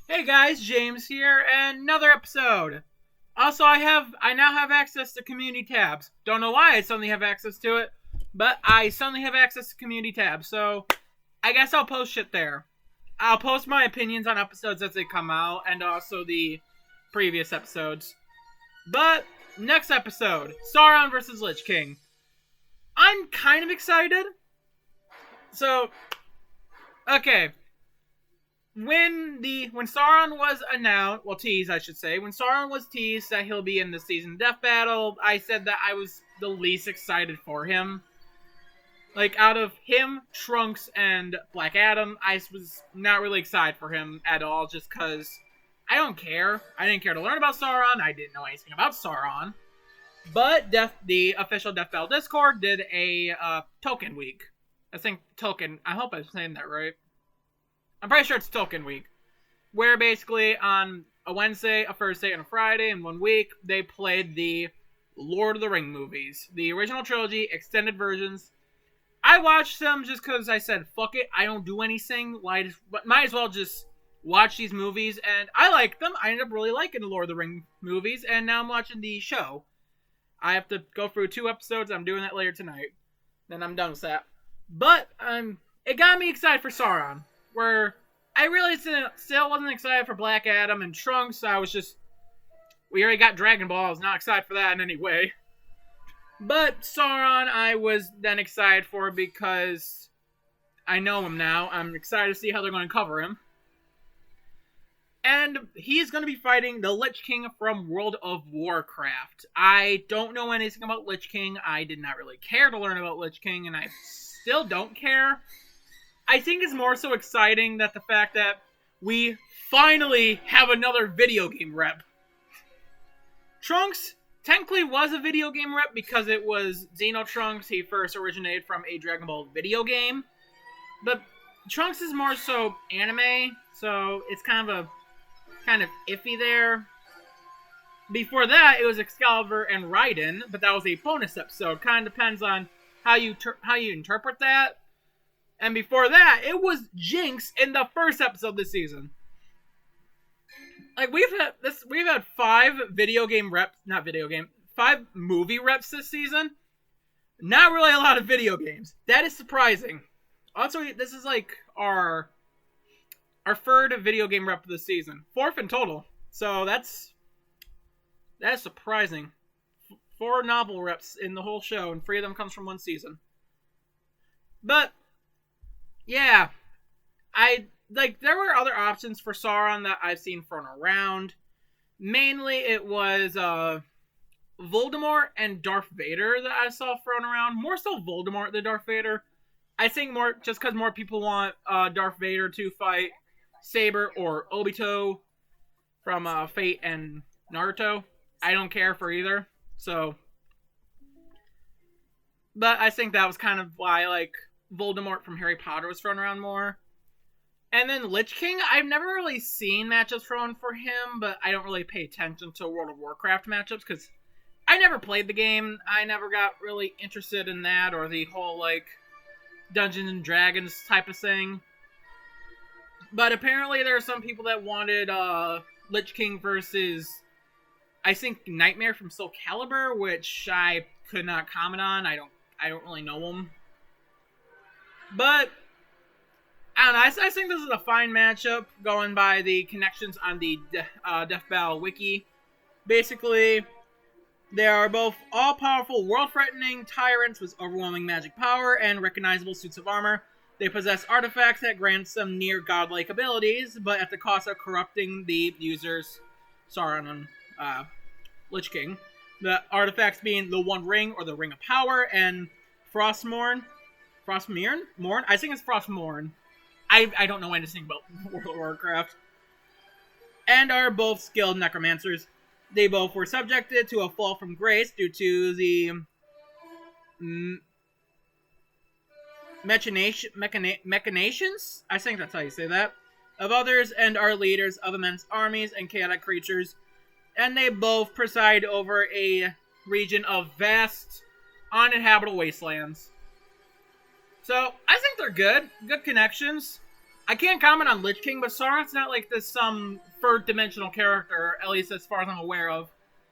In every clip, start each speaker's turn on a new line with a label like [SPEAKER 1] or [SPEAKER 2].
[SPEAKER 1] Hey guys, James here, and another episode. Also, I now have access to community tabs. Don't know why I suddenly have access to it, but I suddenly have access to community tabs. So I guess I'll post shit there. I'll post my opinions on episodes as they come out, and also the previous episodes. But next episode, Sauron versus Lich King. I'm kind of excited. So okay, when Sauron was announced, well, teased, I should say, when Sauron was teased that he'll be in the season death battle, I said that I was the least excited for him. Like, out of him, Trunks, and Black Adam, I was not really excited for him at all, just because I don't care. I didn't care to learn about Sauron. I didn't know anything about Sauron. But the official Death Battle Discord did a token week. I think token. I hope I'm saying that right. I'm pretty sure it's token week, where basically on a Wednesday, a Thursday, and a Friday in 1 week, they played the Lord of the Ring movies. The original trilogy, extended versions. I watched them just because I said, fuck it, I don't do anything. But might as well just watch these movies, and I like them. I ended up really liking the Lord of the Ring movies, and now I'm watching the show. I have to go through 2 episodes. I'm doing that later tonight. Then I'm done with that. But it got me excited for Sauron, where I really still wasn't excited for Black Adam and Trunks. We already got Dragon Ball. I was not excited for that in any way. But Sauron, I was then excited for because I know him now. I'm excited to see how they're going to cover him. And he's going to be fighting the Lich King from World of Warcraft. I don't know anything about Lich King. I did not really care to learn about Lich King, and I still don't care. I think it's more so exciting that the fact that we finally have another video game rep. Trunks technically was a video game rep because it was Xeno Trunks. He first originated from a Dragon Ball video game. But Trunks is more so anime, so it's kind of iffy there. Before that, it was Excalibur and Raiden, but that was a bonus episode. Kind of depends on how you interpret that. And before that, it was Jinx in the first episode this season. Like, we've had 5 5 movie reps this season. Not really a lot of video games. That is surprising. Also, this is like our 3rd video game rep of the season. 4th in total. So that's surprising. 4 novel reps in the whole show, and 3 of them comes from 1 season. But yeah, there were other options for Sauron that I've seen thrown around. Mainly it was Voldemort and Darth Vader that I saw thrown around. More so Voldemort than Darth Vader. I think more just because more people want Darth Vader to fight Saber or Obito from Fate and Naruto. I don't care for either. So, but I think that was kind of why Voldemort from Harry Potter was thrown around more. And then Lich King, I've never really seen matchups thrown for him, but I don't really pay attention to World of Warcraft matchups because I never played the game. I never got really interested in that or the whole Dungeons and Dragons type of thing. But apparently there are some people that wanted Lich King versus, I think, Nightmare from Soul Calibur, which I could not comment on. I don't really know him. But I don't know. I think this is a fine matchup going by the connections on the Death Battle wiki. Basically, they are both all-powerful, world-threatening tyrants with overwhelming magic power and recognizable suits of armor. They possess artifacts that grant them near-godlike abilities, but at the cost of corrupting the users, Sauron and Lich King. The artifacts being the One Ring, or the Ring of Power, and Frostmourne? I think it's Frostmourne. I don't know anything about World of Warcraft. And are both skilled necromancers. They both were subjected to a fall from grace due to the machinations? I think that's how you say that. Of others, and are leaders of immense armies and chaotic creatures. And they both preside over a region of vast, uninhabitable wastelands. So, I think they're good. Good connections. I can't comment on Lich King, but Sauron's not like this some third-dimensional character, at least as far as I'm aware of.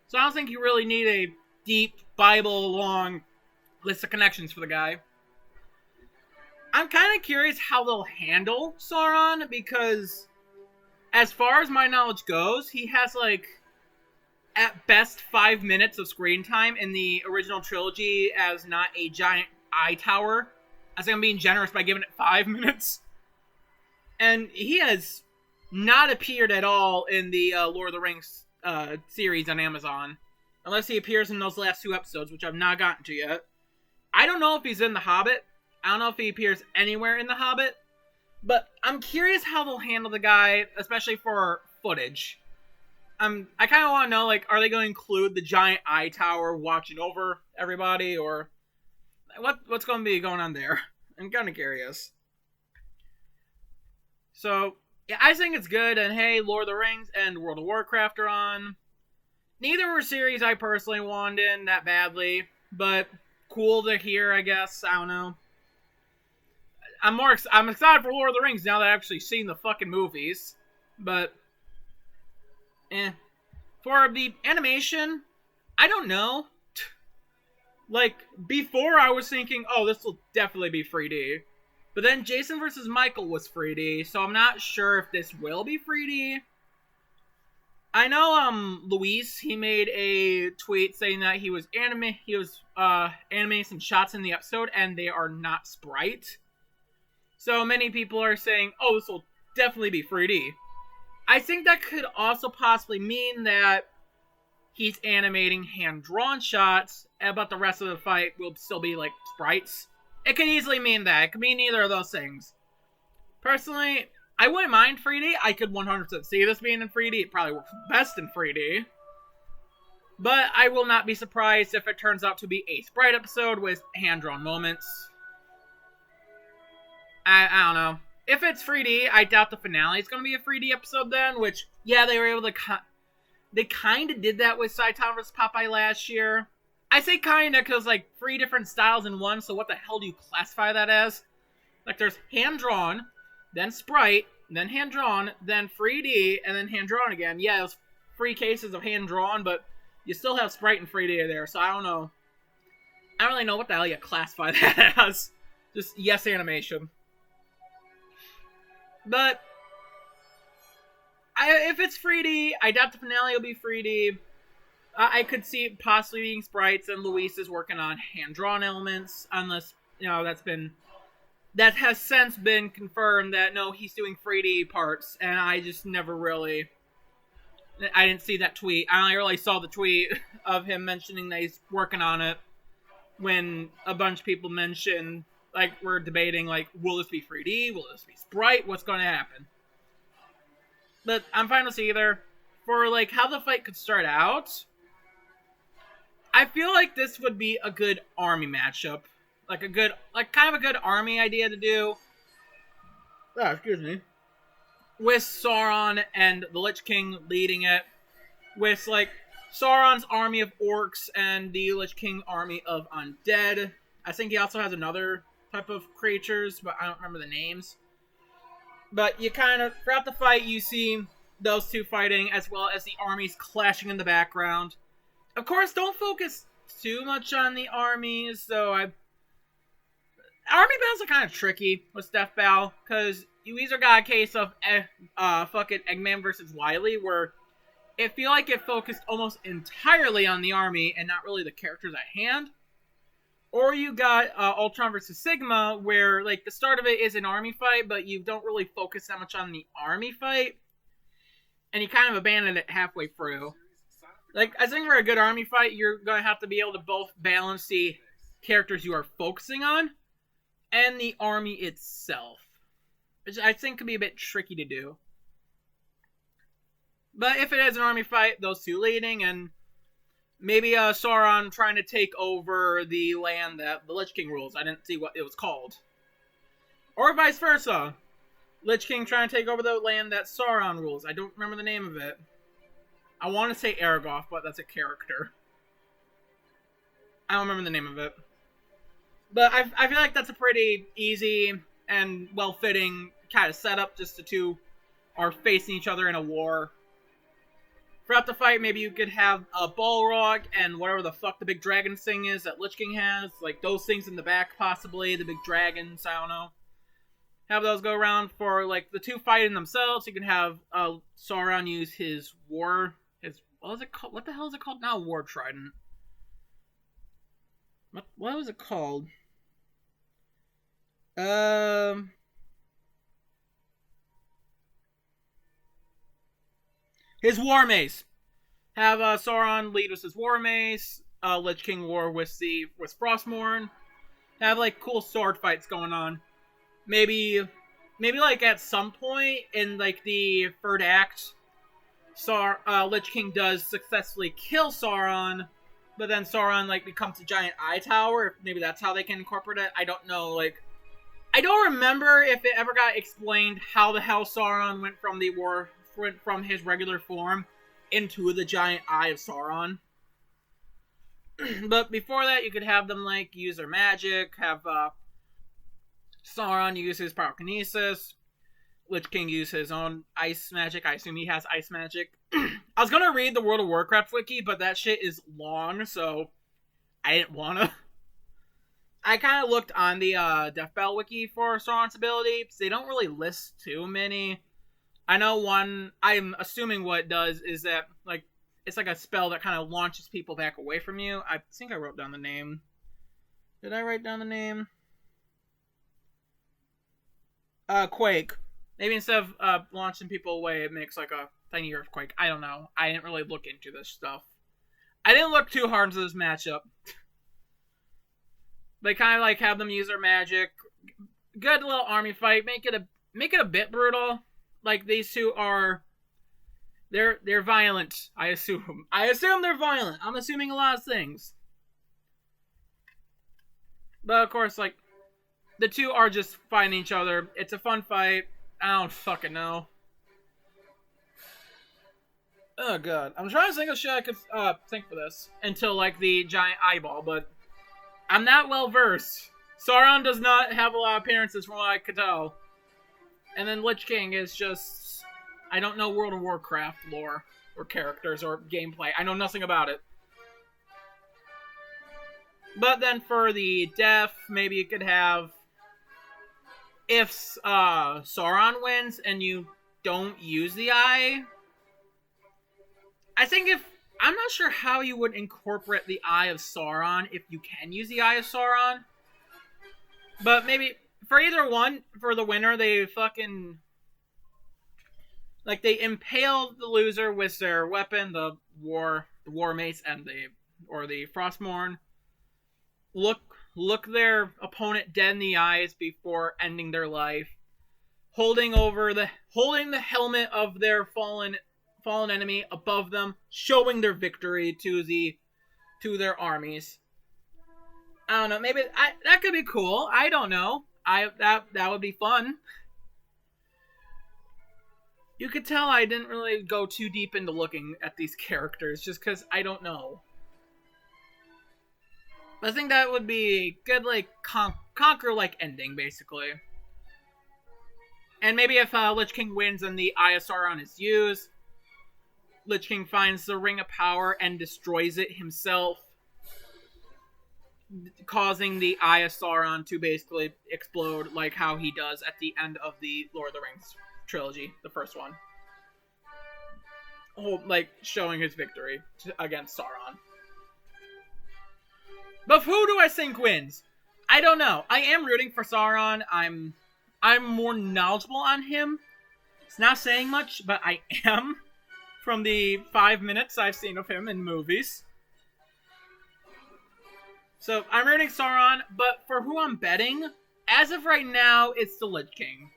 [SPEAKER 1] So I don't think you really need a deep, Bible-long list of connections for the guy. I'm kind of curious how they'll handle Sauron, because as far as my knowledge goes, he has, like, at best 5 minutes of screen time in the original trilogy as not a giant eye tower. I think I'm being generous by giving it 5 minutes. And he has not appeared at all in the Lord of the Rings series on Amazon. Unless he appears in those last 2 episodes, which I've not gotten to yet. I don't know if he's in The Hobbit. I don't know if he appears anywhere in The Hobbit. But I'm curious how they'll handle the guy, especially for footage. I kind of want to know, like, are they going to include the giant eye tower watching over everybody? Or what's going to be going on there? I'm kind of curious. So, yeah, I think it's good. And hey, Lord of the Rings and World of Warcraft are on. Neither were series I personally wanted in that badly, but cool to hear, I guess. I don't know. I'm excited for Lord of the Rings now that I've actually seen the fucking movies. But, for the animation, I don't know. Like, before I was thinking, oh, this will definitely be 3D. But then Jason vs. Michael was 3D, so I'm not sure if this will be 3D. I know, Luis, he made a tweet saying that he was animating some shots in the episode, and they are not sprite. So many people are saying, oh, this will definitely be 3D. I think that could also possibly mean that he's animating hand-drawn shots, but the rest of the fight will still be, like, sprites. It could easily mean that. It could mean either of those things. Personally, I wouldn't mind 3D. I could 100% see this being in 3D. It probably works best in 3D. But I will not be surprised if it turns out to be a sprite episode with hand-drawn moments. I don't know. If it's 3D, I doubt the finale is going to be a 3D episode then, which, yeah, they were able to... They kind of did that with Saitama vs. Popeye last year. I say kind of because, like, 3 different styles in one, so what the hell do you classify that as? Like, there's hand-drawn, then sprite, then hand-drawn, then 3D, and then hand-drawn again. Yeah, it was 3 cases of hand-drawn, but you still have sprite and 3D there, so I don't know. I don't really know what the hell you classify that as. Just yes animation. But if it's 3D, I doubt the finale will be 3D. I could see it possibly being sprites, and Luis is working on hand-drawn elements, unless, you know, that has since been confirmed that, no, he's doing 3D parts, and I just never really... I didn't see that tweet. I only really saw the tweet of him mentioning that he's working on it when a bunch of people mentioned, like, we're debating, like, will this be 3D? Will this be sprite? What's going to happen? But I'm fine with either. For, like, how the fight could start out, I feel like this would be a good army matchup. Like, kind of a good army idea to do. Oh, excuse me. With Sauron and the Lich King leading it. With, like, Sauron's army of orcs and the Lich King army of undead. I think he also has another type of creatures, but I don't remember the names. But you kind of, throughout the fight, you see those two fighting, as well as the armies clashing in the background. Of course, don't focus too much on the armies, though. Army battles are kind of tricky with Death Battle, because you either got a case of fucking Eggman versus Wily, where it feel like it focused almost entirely on the army and not really the characters at hand. Or you got Ultron versus Sigma, where, like, the start of it is an army fight, but you don't really focus that much on the army fight. And you kind of abandon it halfway through. Like, I think for a good army fight, you're going to have to be able to both balance the characters you are focusing on and the army itself. Which I think could be a bit tricky to do. But if it is an army fight, those two leading, and maybe Sauron trying to take over the land that the Lich King rules. I didn't see what it was called. Or vice versa. Lich King trying to take over the land that Sauron rules. I don't remember the name of it. I want to say Aragorn, but that's a character. I don't remember the name of it. But I feel like that's a pretty easy and well-fitting kind of set up, just the two are facing each other in a war. Throughout the fight, maybe you could have a Balrog and whatever the fuck the big dragon thing is that Lich King has. Like, those things in the back, possibly. The big dragons, I don't know. Have those go around for, like, the two fighting themselves. You can have Sauron use his war... What was it called? What the hell is it called now? War Trident. What was it called? His War Mace. Have Sauron lead with his War Mace. Lich King war with Frostmourne. Have like cool sword fights going on. Maybe like at some point in like the third act, Lich King does successfully kill Sauron, but then Sauron like becomes a giant eye tower. Maybe that's how they can incorporate it. I don't know. Like, I don't remember if it ever got explained how the hell Sauron went from his regular form into the giant eye of Sauron. But before that, you could have them like use their magic, have Sauron use his pyrokinesis, Lich King use his own ice magic. I assume he has ice magic. I was gonna read the World of Warcraft wiki, but that shit is long, so I didn't wanna. I kind of looked on the Death Battle wiki for Sauron's abilities. They don't really list too many. I know one, I'm assuming what it does is that, like, it's like a spell that kind of launches people back away from you. I think I wrote down the name. Did I write down the name? Quake. Maybe instead of launching people away, it makes like a tiny earthquake. I don't know. I didn't really look into this stuff. I didn't look too hard into this matchup. They kind of like have them use their magic. Good little army fight. Make it a bit brutal. Like, these two are... They're violent, I assume. I assume they're violent. I'm assuming a lot of things. But, of course, like, the two are just fighting each other. It's a fun fight. I don't fucking know. Oh, God. I'm trying to think of shit I could think for this. Until, like, the giant eyeball, but... I'm not well-versed. Sauron does not have a lot of appearances from what I could tell. And then Lich King is just... I don't know World of Warcraft lore, or characters, or gameplay. I know nothing about it. But then for the death, maybe you could have... If Sauron wins and you don't use the eye... I think if... I'm not sure how you would incorporate the Eye of Sauron if you can use the Eye of Sauron. But maybe... For either one, for the winner, they fucking... Like, they impale the loser with their weapon, the war mace, and the Frostmourne. Look their opponent dead in the eyes before ending their life. Holding the helmet of their fallen enemy above them, showing their victory to their armies. I don't know, maybe that could be cool. I don't know. That would be fun. You could tell I didn't really go too deep into looking at these characters, just because I don't know. I think that would be a good, like, conquer-like ending, basically. And maybe if Lich King wins and the Eye of Sauron is used, Lich King finds the Ring of Power and destroys it himself, causing the Eye of Sauron to basically explode like how he does at the end of the Lord of the Rings trilogy, the first one. Like, showing his victory against Sauron. But who do I think wins? I don't know. I am rooting for Sauron. I'm more knowledgeable on him. It's not saying much, but I am, from the 5 minutes I've seen of him in movies. So, I'm rooting Sauron, but for who I'm betting, as of right now, it's the Lich King.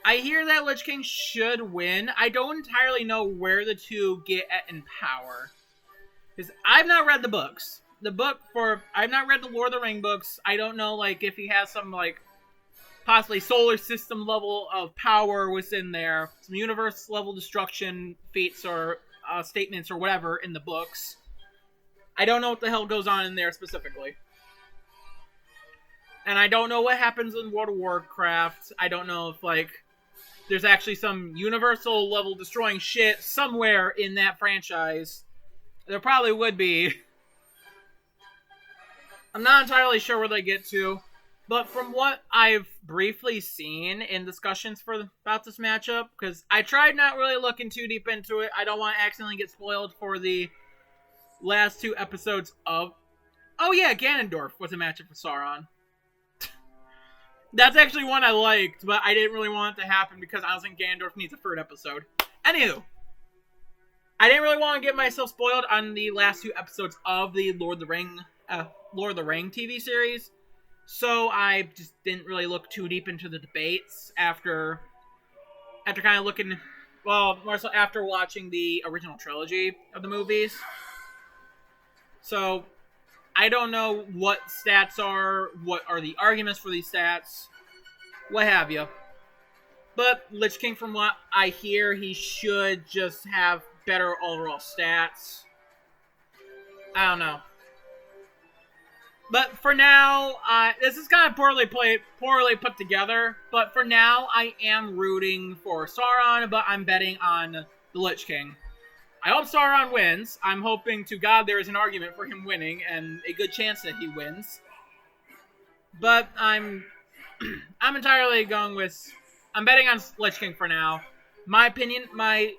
[SPEAKER 1] I hear that Lich King should win. I don't entirely know where the two get at in power. Because I've not read the books. I've not read the Lord of the Ring books. I don't know, like, if he has some, like, possibly solar system level of power within there. Some universe level destruction feats or statements or whatever in the books. I don't know what the hell goes on in there specifically. And I don't know what happens in World of Warcraft. I don't know if, like, there's actually some universal level destroying shit somewhere in that franchise. There probably would be. I'm not entirely sure where they get to, but from what I've briefly seen in discussions about this matchup, because I tried not really looking too deep into it, I don't want to accidentally get spoiled for the last 2 episodes of... Oh yeah, Ganondorf was a matchup for Sauron. That's actually one I liked, but I didn't really want it to happen because I was think Ganondorf needs a 3rd episode. Anywho, I didn't really want to get myself spoiled on the last 2 episodes of the Lord of the Ring TV series, so I just didn't really look too deep into the debates after kind of looking, well, more so after watching the original trilogy of the movies. So I don't know what stats are, what are the arguments for these stats, what have you. But Lich King, from what I hear, he should just have better overall stats. I don't know. But for now, this is kind of poorly put together. But for now, I am rooting for Sauron, but I'm betting on the Lich King. I hope Sauron wins. I'm hoping to God there is an argument for him winning, and a good chance that he wins. But I'm entirely going with... I'm betting on Lich King for now. My opinion, my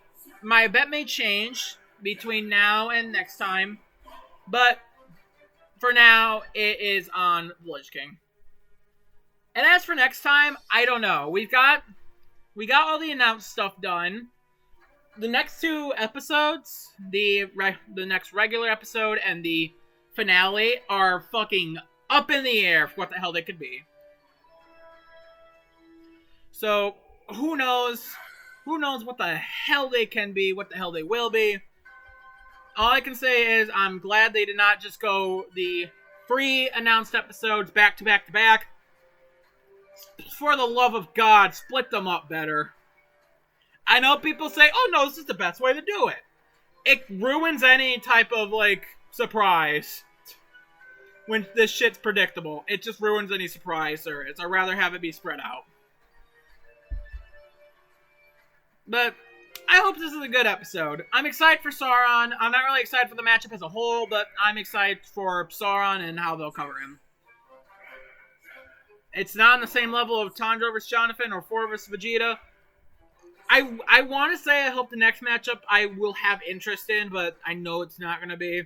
[SPEAKER 1] bet may change between now and next time, but for now, it is on the Lich King. And as for next time, I don't know. We got all the announced stuff done. The next 2 episodes, the next regular episode and the finale, are fucking up in the air for what the hell they could be. So, who knows? Who knows what the hell they can be, what the hell they will be. All I can say is I'm glad they did not just go the 3 announced episodes back to back to back. For the love of God, split them up better. I know people say, oh no, this is the best way to do it. It ruins any type of, surprise. When this shit's predictable. It just ruins any surprise there is. I'd rather have it be spread out. But I hope this is a good episode. I'm excited for Sauron. I'm not really excited for the matchup as a whole, but I'm excited for Sauron and how they'll cover him. It's not on the same level of Tanjiro vs. Jonathan or 4 vs. Vegeta. I want to say I hope the next matchup I will have interest in, but I know it's not going to be.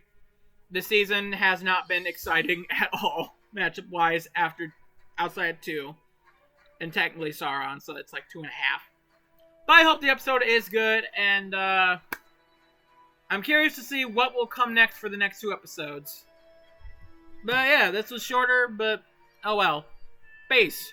[SPEAKER 1] This season has not been exciting at all, matchup-wise, outside 2. And technically Sauron, so it's like 2.5. But I hope the episode is good, and I'm curious to see what will come next for the next 2 episodes. But yeah, this was shorter, but oh well. Peace.